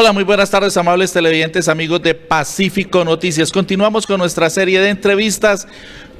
Hola, muy buenas tardes, amables televidentes, amigos de Pacífico Noticias. Continuamos con nuestra serie de entrevistas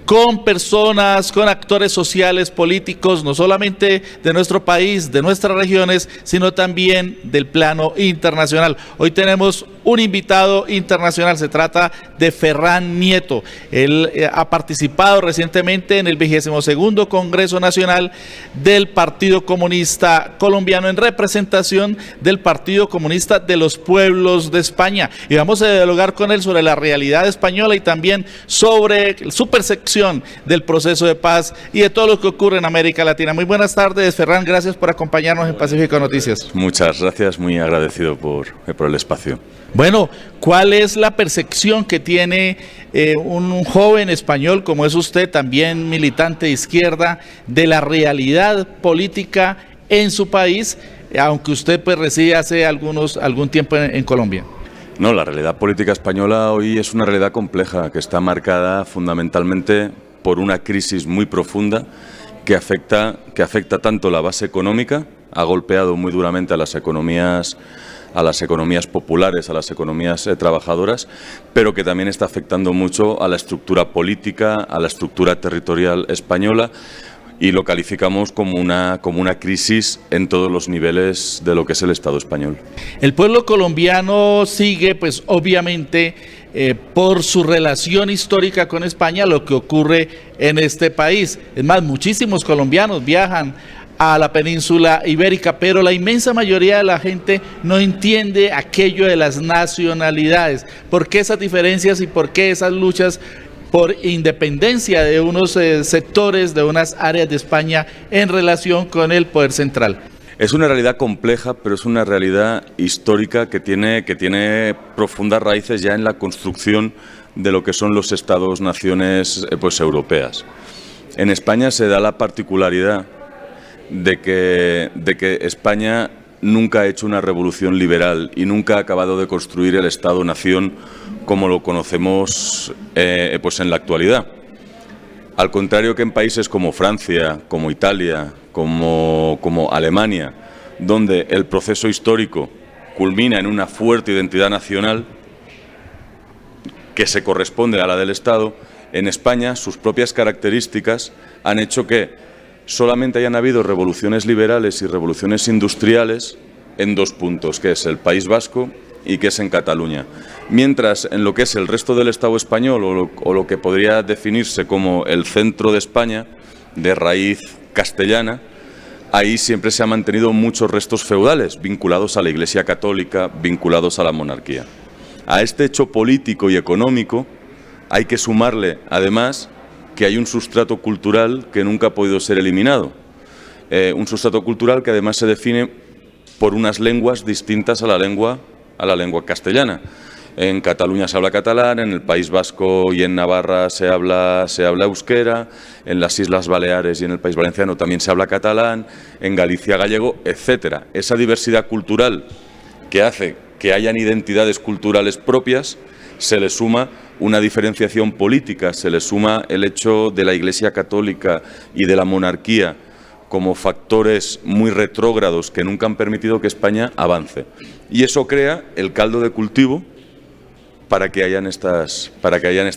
con personas, con actores sociales, políticos, no solamente de nuestro país, de nuestras regiones, sino también del plano internacional. Hoy tenemos un invitado internacional, se trata de Ferran Nieto. Él ha participado recientemente en el 22º Congreso Nacional del Partido Comunista Colombiano en representación del Partido Comunista de los Pueblos de España. Y vamos a dialogar con él sobre la realidad española y también sobre su percepción del proceso de paz y de todo lo que ocurre en América Latina. Muy buenas tardes, Ferran, gracias por acompañarnos en Pacífico Noticias. Muchas gracias, muy agradecido por el espacio. Bueno, ¿cuál es la percepción que tiene un joven español como es usted, también militante de izquierda, de la realidad política en su país, aunque usted pues reside hace algún tiempo en Colombia? No, la realidad política española hoy es una realidad compleja que está marcada fundamentalmente por una crisis muy profunda que afecta tanto la base económica, ha golpeado muy duramente a las economías populares, a las economías trabajadoras, pero que también está afectando mucho a la estructura política, a la estructura territorial española, y lo calificamos como una crisis en todos los niveles de lo que es el Estado español. El pueblo colombiano sigue, pues obviamente, por su relación histórica con España, lo que ocurre en este país. Es más, muchísimos colombianos viajan a la península ibérica, pero la inmensa mayoría de la gente no entiende aquello de las nacionalidades. ¿Por qué esas diferencias y por qué esas luchas por independencia de unos sectores, de unas áreas de España en relación con el poder central? Es una realidad compleja, pero es una realidad histórica que tiene profundas raíces ya en la construcción de lo que son los estados-naciones europeas. En España se da la particularidad de que España nunca ha hecho una revolución liberal y nunca ha acabado de construir el Estado-nación como lo conocemos en la actualidad. Al contrario que en países como Francia, como Italia, como Alemania, donde el proceso histórico culmina en una fuerte identidad nacional que se corresponde a la del Estado, en España sus propias características han hecho que solamente hayan habido revoluciones liberales y revoluciones industriales en dos puntos, que es el País Vasco y que es en Cataluña. Mientras en lo que es el resto del Estado español o lo que podría definirse como el centro de España, de raíz castellana, ahí siempre se han mantenido muchos restos feudales vinculados a la Iglesia Católica, vinculados a la monarquía. A este hecho político y económico hay que sumarle, además, que hay un sustrato cultural que nunca ha podido ser eliminado. Un sustrato cultural que además se define por unas lenguas distintas a la lengua castellana. En Cataluña se habla catalán, en el País Vasco y en Navarra se habla euskera, en las Islas Baleares y en el País Valenciano también se habla catalán, en Galicia gallego, etcétera. Esa diversidad cultural que hace que hayan identidades culturales propias, se le suma una diferenciación política, se le suma el hecho de la Iglesia Católica y de la monarquía como factores muy retrógrados que nunca han permitido que España avance. Y eso crea el caldo de cultivo para que hayan estas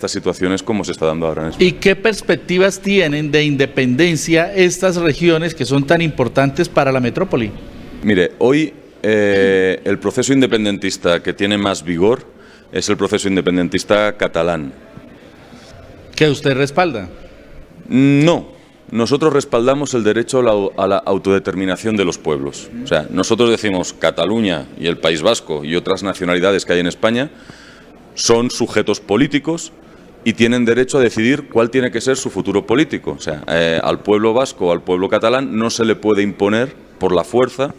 situaciones como se está dando ahora en España. ¿Y qué perspectivas tienen de independencia estas regiones que son tan importantes para la metrópoli? Mire, hoy el proceso independentista que tiene más vigor es el proceso independentista catalán. ¿Que usted respalda? No, nosotros respaldamos el derecho a la autodeterminación de los pueblos. O sea, nosotros decimos Cataluña y el País Vasco y otras nacionalidades que hay en España son sujetos políticos y tienen derecho a decidir cuál tiene que ser su futuro político. O sea, al pueblo vasco o al pueblo catalán no se le puede imponer por la fuerza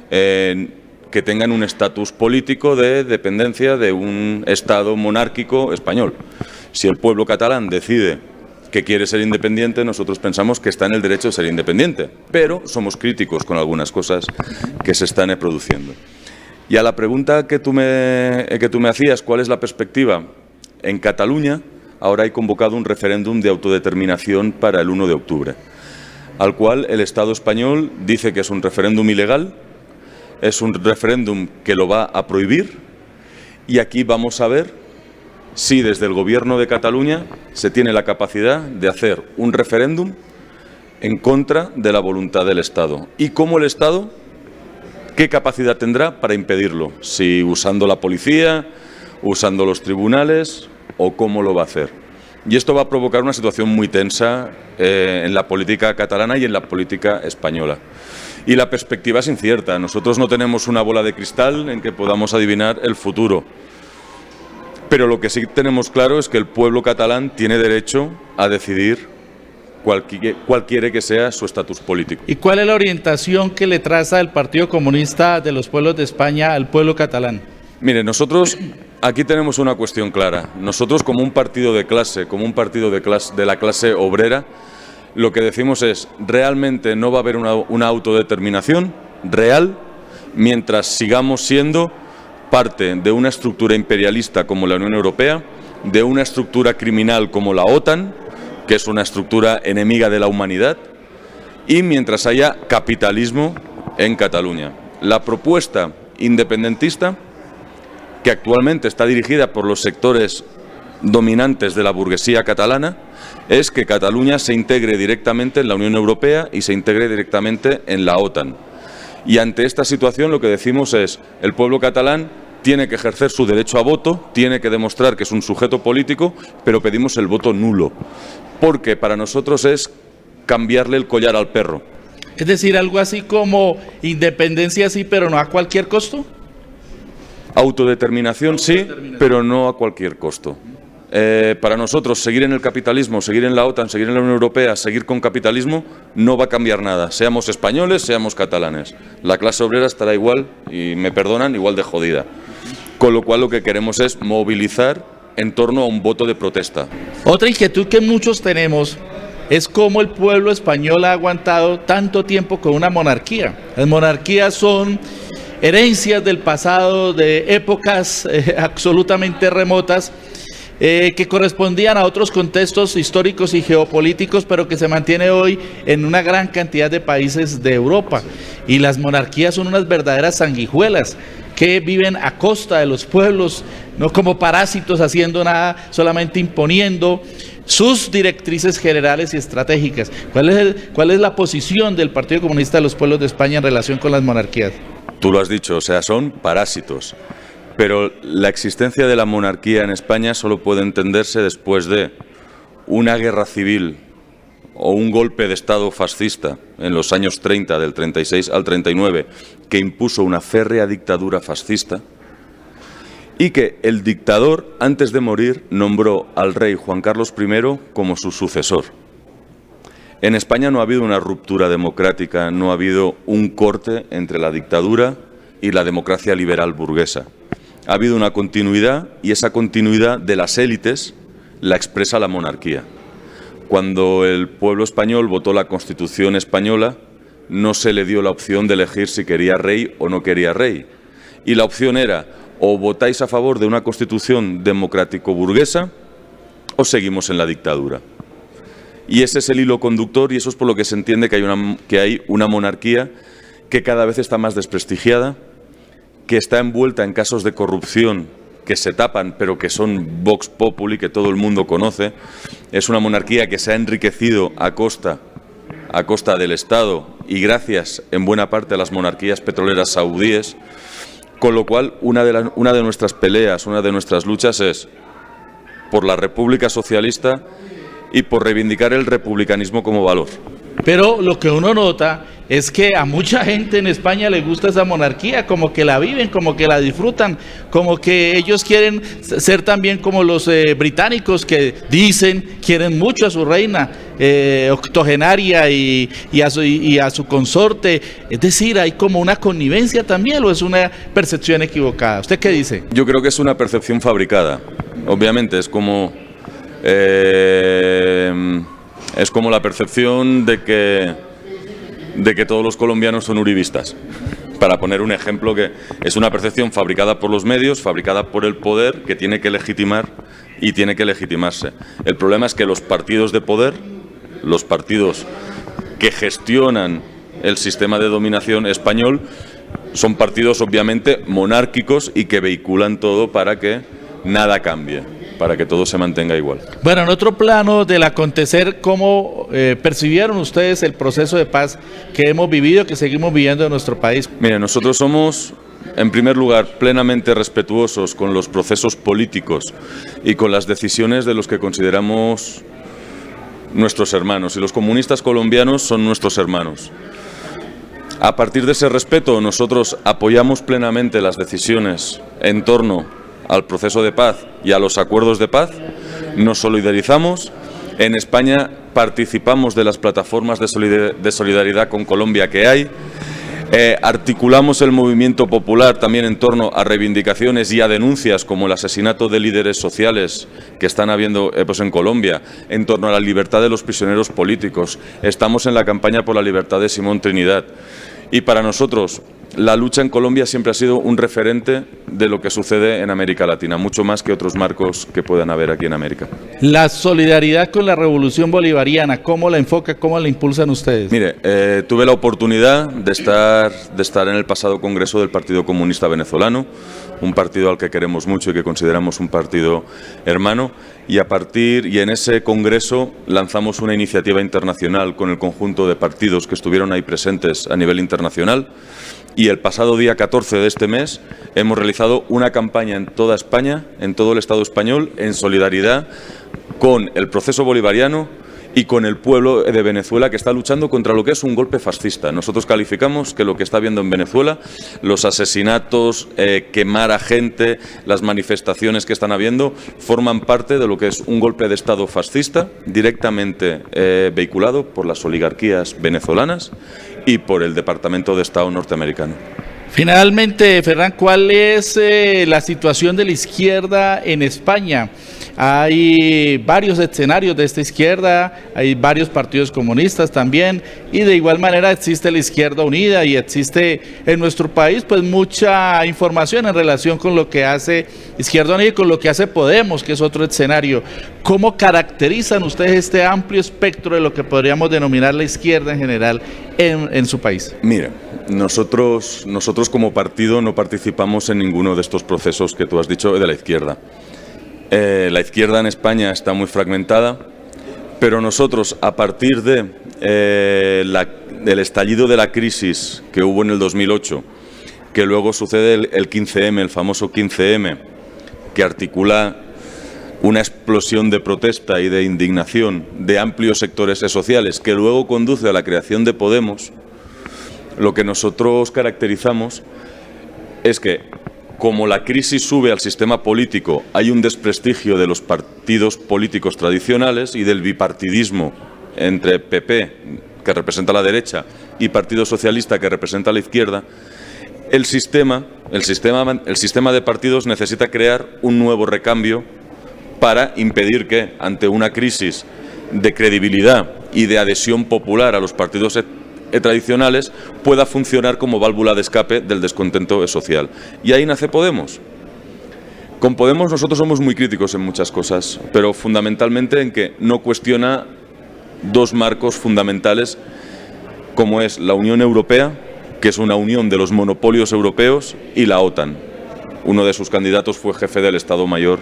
que tengan un estatus político de dependencia de un Estado monárquico español. Si el pueblo catalán decide que quiere ser independiente, nosotros pensamos que está en el derecho de ser independiente, pero somos críticos con algunas cosas que se están produciendo. Y a la pregunta que tú me hacías, ¿cuál es la perspectiva? En Cataluña ahora hay convocado un referéndum de autodeterminación para el 1 de octubre, al cual el Estado español dice que es un referéndum ilegal, es un referéndum que lo va a prohibir, y aquí vamos a ver si desde el Gobierno de Cataluña se tiene la capacidad de hacer un referéndum en contra de la voluntad del Estado. Y cómo el Estado, ¿qué capacidad tendrá para impedirlo? Si usando la policía, usando los tribunales, o cómo lo va a hacer. Y esto va a provocar una situación muy tensa en la política catalana y en la política española. Y la perspectiva es incierta. Nosotros no tenemos una bola de cristal en que podamos adivinar el futuro. Pero lo que sí tenemos claro es que el pueblo catalán tiene derecho a decidir cuál quiere que sea su estatus político. ¿Y cuál es la orientación que le traza el Partido Comunista de los Pueblos de España al pueblo catalán? Mire, nosotros aquí tenemos una cuestión clara. Nosotros, como un partido de clase, como un partido de la clase obrera, lo que decimos es, realmente no va a haber una autodeterminación real mientras sigamos siendo parte de una estructura imperialista como la Unión Europea, de una estructura criminal como la OTAN, que es una estructura enemiga de la humanidad, y mientras haya capitalismo en Cataluña. La propuesta independentista, que actualmente está dirigida por los sectores dominantes de la burguesía catalana, es que Cataluña se integre directamente en la Unión Europea y se integre directamente en la OTAN. Y ante esta situación lo que decimos es, el pueblo catalán tiene que ejercer su derecho a voto, tiene que demostrar que es un sujeto político, pero pedimos el voto nulo, porque para nosotros es cambiarle el collar al perro. Es decir, algo así como independencia sí, pero no a cualquier costo. Autodeterminación sí, pero no a cualquier costo. Para nosotros seguir en el capitalismo, seguir en la OTAN, seguir en la Unión Europea, seguir con capitalismo, no va a cambiar nada. Seamos españoles, seamos catalanes. La clase obrera estará igual, y me perdonan, igual de jodida. Con lo cual lo que queremos es movilizar en torno a un voto de protesta. Otra inquietud que muchos tenemos es cómo el pueblo español ha aguantado tanto tiempo con una monarquía. Las monarquías son herencias del pasado, de épocas absolutamente remotas, que correspondían a otros contextos históricos y geopolíticos, pero que se mantiene hoy en una gran cantidad de países de Europa. Y las monarquías son unas verdaderas sanguijuelas que viven a costa de los pueblos, no como parásitos haciendo nada, solamente imponiendo sus directrices generales y estratégicas. ¿Cuál es la posición del Partido Comunista de los Pueblos de España en relación con las monarquías? Tú lo has dicho, o sea, son parásitos. Pero la existencia de la monarquía en España solo puede entenderse después de una guerra civil o un golpe de Estado fascista en los años 30, del 36 al 39, que impuso una férrea dictadura fascista, y que el dictador, antes de morir, nombró al rey Juan Carlos I como su sucesor. En España no ha habido una ruptura democrática, no ha habido un corte entre la dictadura y la democracia liberal burguesa. Ha habido una continuidad, y esa continuidad de las élites la expresa la monarquía. Cuando el pueblo español votó la Constitución española, no se le dio la opción de elegir si quería rey o no quería rey. Y la opción era, o votáis a favor de una Constitución democrático-burguesa, o seguimos en la dictadura. Y ese es el hilo conductor, y eso es por lo que se entiende que hay una monarquía que cada vez está más desprestigiada, que está envuelta en casos de corrupción que se tapan, pero que son vox populi, que todo el mundo conoce. Es una monarquía que se ha enriquecido a costa del Estado y gracias en buena parte a las monarquías petroleras saudíes, con lo cual una de nuestras peleas, una de nuestras luchas es por la República Socialista y por reivindicar el republicanismo como valor. Pero lo que uno nota es que a mucha gente en España le gusta esa monarquía, como que la viven, como que la disfrutan, como que ellos quieren ser también como los británicos, que quieren mucho a su reina octogenaria y a su consorte. Es decir, hay como una connivencia también, ¿o es una percepción equivocada? ¿Usted qué dice? Yo creo que es una percepción fabricada. Obviamente es como la percepción de que todos los colombianos son uribistas. Para poner un ejemplo, que es una percepción fabricada por los medios, fabricada por el poder, que tiene que legitimar y tiene que legitimarse. El problema es que los partidos de poder, los partidos que gestionan el sistema de dominación español, Son partidos obviamente monárquicos y que vehiculan todo para que nada cambie, para que todo se mantenga igual. Bueno, en otro plano del acontecer, ¿cómo percibieron ustedes el proceso de paz que hemos vivido, que seguimos viviendo en nuestro país? Mire, nosotros somos, en primer lugar, plenamente respetuosos con los procesos políticos y con las decisiones de los que consideramos nuestros hermanos. Y los comunistas colombianos son nuestros hermanos. A partir de ese respeto, nosotros apoyamos plenamente las decisiones en torno al proceso de paz y a los acuerdos de paz. Nos solidarizamos. En España participamos de las plataformas de solidaridad con Colombia que hay. Articulamos el movimiento popular también en torno a reivindicaciones y a denuncias como el asesinato de líderes sociales que están habiendo en Colombia, en torno a la libertad de los prisioneros políticos. Estamos en la campaña por la libertad de Simón Trinidad. Y para nosotros, la lucha en Colombia siempre ha sido un referente de lo que sucede en América Latina, mucho más que otros marcos que puedan haber aquí en América. La solidaridad con la revolución bolivariana, ¿cómo la enfoca, cómo la impulsan ustedes? Mire, tuve la oportunidad de estar en el pasado Congreso del Partido Comunista Venezolano, un partido al que queremos mucho y que consideramos un partido hermano, y en ese Congreso lanzamos una iniciativa internacional con el conjunto de partidos que estuvieron ahí presentes a nivel internacional. Y el pasado día 14 de este mes hemos realizado una campaña en toda España, en todo el Estado español, en solidaridad con el proceso bolivariano y con el pueblo de Venezuela que está luchando contra lo que es un golpe fascista. Nosotros calificamos que lo que está habiendo en Venezuela, los asesinatos, quemar a gente, las manifestaciones que están habiendo, forman parte de lo que es un golpe de Estado fascista directamente vehiculado por las oligarquías venezolanas y por el Departamento de Estado norteamericano. Finalmente, Ferran, ¿cuál es la situación de la izquierda en España? Hay varios escenarios de esta izquierda, hay varios partidos comunistas también, y de igual manera existe la Izquierda Unida y existe en nuestro país pues mucha información en relación con lo que hace Izquierda Unida y con lo que hace Podemos, que es otro escenario. ¿Cómo caracterizan ustedes este amplio espectro de lo que podríamos denominar la izquierda en general en su país? Mira, nosotros como partido no participamos en ninguno de estos procesos que tú has dicho de la izquierda. La izquierda en España está muy fragmentada, pero nosotros, a partir del estallido de la crisis que hubo en el 2008, que luego sucede el 15M, el famoso 15M, que articula una explosión de protesta y de indignación de amplios sectores sociales, que luego conduce a la creación de Podemos, lo que nosotros caracterizamos es que, como la crisis sube al sistema político, hay un desprestigio de los partidos políticos tradicionales y del bipartidismo entre PP, que representa la derecha, y Partido Socialista, que representa la izquierda. El sistema de partidos necesita crear un nuevo recambio para impedir que, ante una crisis de credibilidad y de adhesión popular a los partidos tradicionales, pueda funcionar como válvula de escape del descontento social. Y ahí nace Podemos. Con Podemos nosotros somos muy críticos en muchas cosas, pero fundamentalmente en que no cuestiona dos marcos fundamentales, como es la Unión Europea, que es una unión de los monopolios europeos, y la OTAN. Uno de sus candidatos fue jefe del Estado Mayor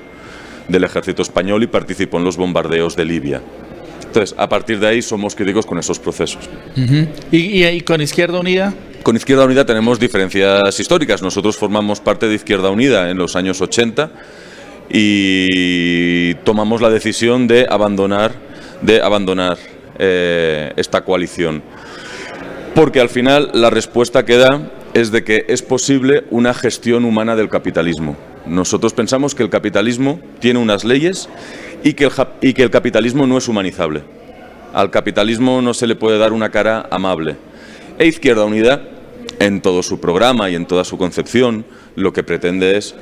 del Ejército Español y participó en los bombardeos de Libia. Entonces, a partir de ahí somos críticos con esos procesos. ¿Y con Izquierda Unida? Con Izquierda Unida tenemos diferencias históricas. Nosotros formamos parte de Izquierda Unida en los años 80 y tomamos la decisión de abandonar esta coalición. Porque al final la respuesta que da es de que es posible una gestión humana del capitalismo. Nosotros pensamos que el capitalismo tiene unas leyes y que el capitalismo no es humanizable. Al capitalismo no se le puede dar una cara amable. E Izquierda Unida, en todo su programa y en toda su concepción, lo que pretende es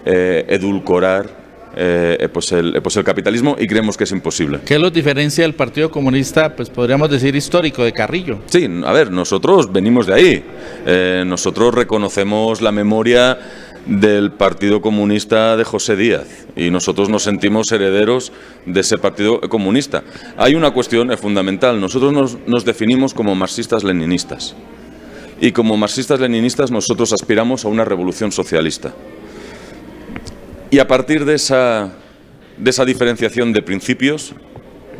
edulcorar el capitalismo, y creemos que es imposible. ¿Qué los diferencia del Partido Comunista, pues podríamos decir histórico, de Carrillo? Sí, a ver, nosotros venimos de ahí. Nosotros reconocemos la memoria del Partido Comunista de José Díaz y nosotros nos sentimos herederos de ese Partido Comunista. Hay una cuestión fundamental. Nosotros nos definimos como marxistas-leninistas Y como marxistas-leninistas nosotros aspiramos a una revolución socialista. Y a partir de esa diferenciación de principios,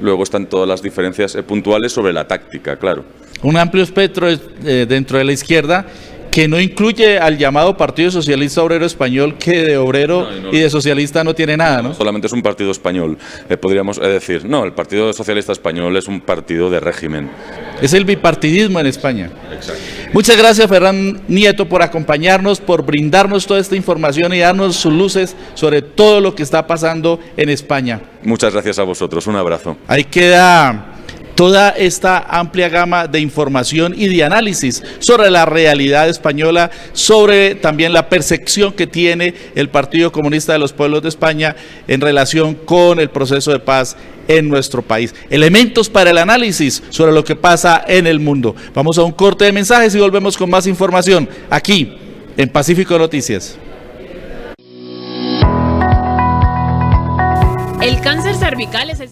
luego están todas las diferencias puntuales sobre la táctica, claro. Un amplio espectro dentro de la izquierda que no incluye al llamado Partido Socialista Obrero Español, que de obrero y de socialista no tiene nada, ¿no? Solamente es un partido español, podríamos decir. No, el Partido Socialista Español es un partido de régimen. Es el bipartidismo en España. Exacto. Muchas gracias, Ferran Nieto, por acompañarnos, por brindarnos toda esta información y darnos sus luces sobre todo lo que está pasando en España. Muchas gracias a vosotros, un abrazo. Ahí queda toda esta amplia gama de información y de análisis sobre la realidad española, sobre también la percepción que tiene el Partido Comunista de los Pueblos de España en relación con el proceso de paz en nuestro país. Elementos para el análisis sobre lo que pasa en el mundo. Vamos a un corte de mensajes y volvemos con más información aquí en Pacífico Noticias. El cáncer cervical es el